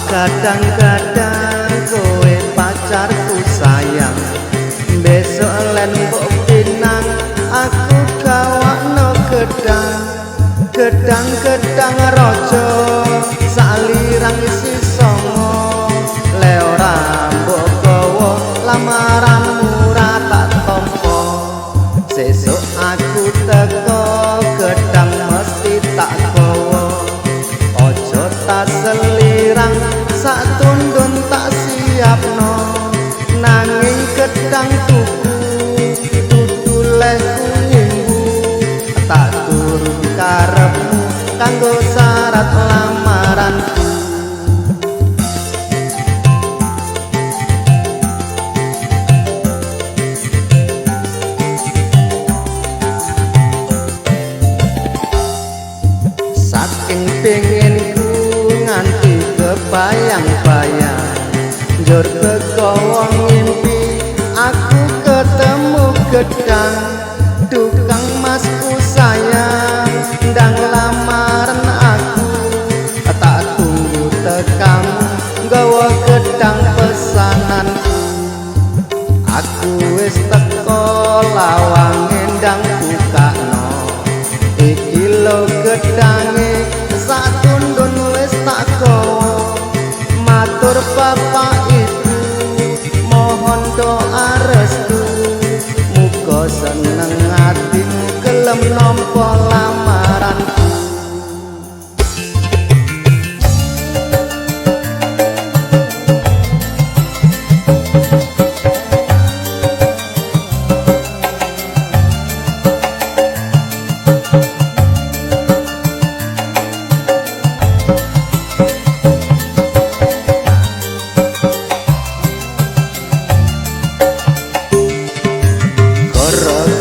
Kadang-kadang kowe pacarku sayang, besok len mbok pinang aku gawakno gedang. Gedang-gedang raja salirang isi songo, le ora mbok gawa lamaranmu ra tak tampa. Sesuk aku teko gedang mesti tak gawa, ojo tak selirang sak tundun tak siapno. Nanging gedang tuku dudu lehku nyinggu, tak turun karepmu kanggo syarat lamaranku. Saking pengenku nganti kebayang-bayang, njur teko wong ngimpi aku ketemu gedang. Tukang masku sayang ndang lamaran aku, tak tunggu tekamu nggawa gedang pesananku. Aku wis teko lawange ndang bukakno, iki lho gedange sak tundun wis tak gawa. Matur bapak ibu mohon doa restu, muga seneng atimu gelem nampa lamaranku.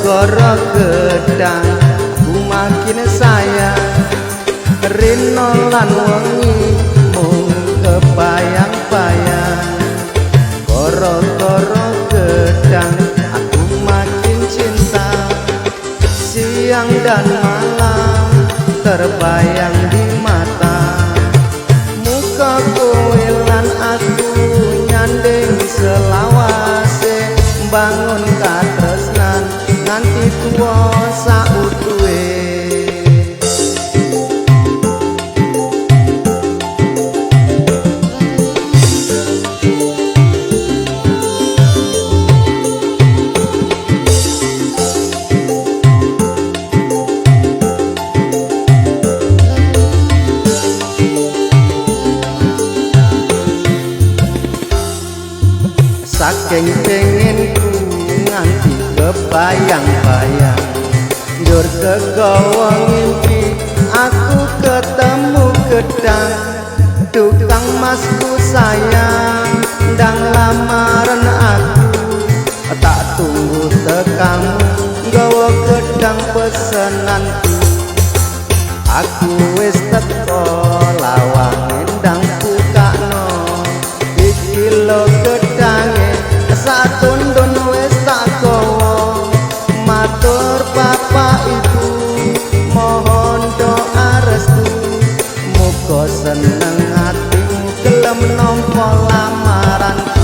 Gara-gara gedang aku makin sayang, rino lan wengi mung kebayang-bayang. Gara-gara gedang aku makin cinta, siang dan malam terbayang di mata. Muka kowe lan aku nyanding selawase, bangun katresnan nganti tuwa sautuhe. Saking pengenku nganti kebayang-bayang, njur kegawa ngimpi aku ketemu gedang. Tukang masku sayang ndang lamaran aku, tak tunggu tekamu nggawa gedang pesenanku. Aku wis teko lawange ndang bukakno, iki lho gedange sak tundun wis tak gawa. Matur bapak ibu mohon doa restu, muga seneng atimu gelem nampa lamaranku.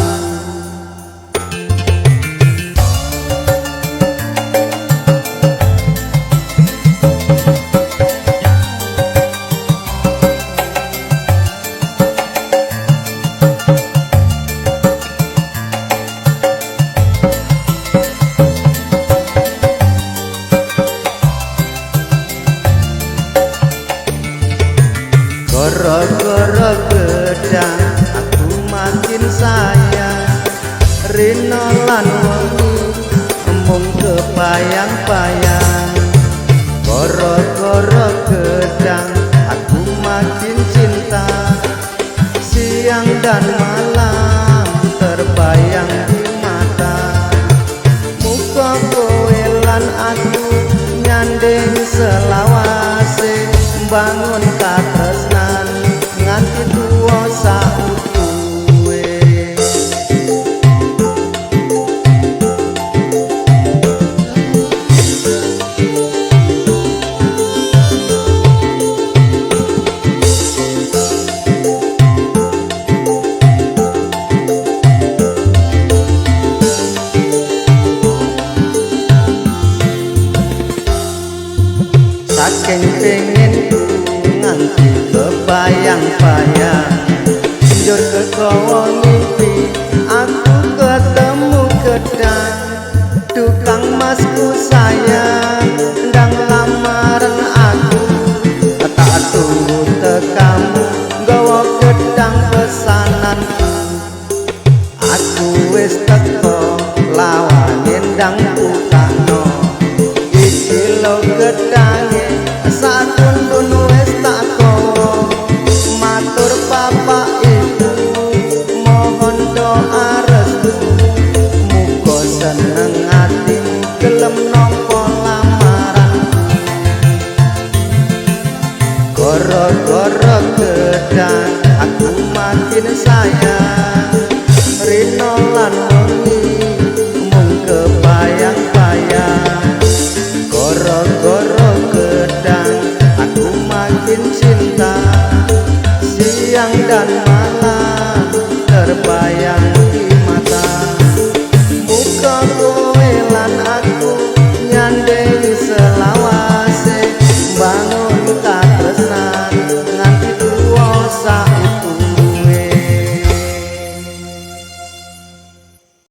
Gara-gara gedang aku makin sayang, rino lan wengi mung kebayang-bayang. Gara-gara gedang aku makin cinta, siang dan malam terbayang di mata. Muka kowe lan aku nyanding selawase, bangun katresnan nganti tuwa sautuhe. bayang Jod kekowo mimpi aku ketemu gedang tukang masku sayang ndang lamaran aku tak tunggu tekamu gawa gedang pesananku aku wis teko lawan ndang bukano iki lo gedange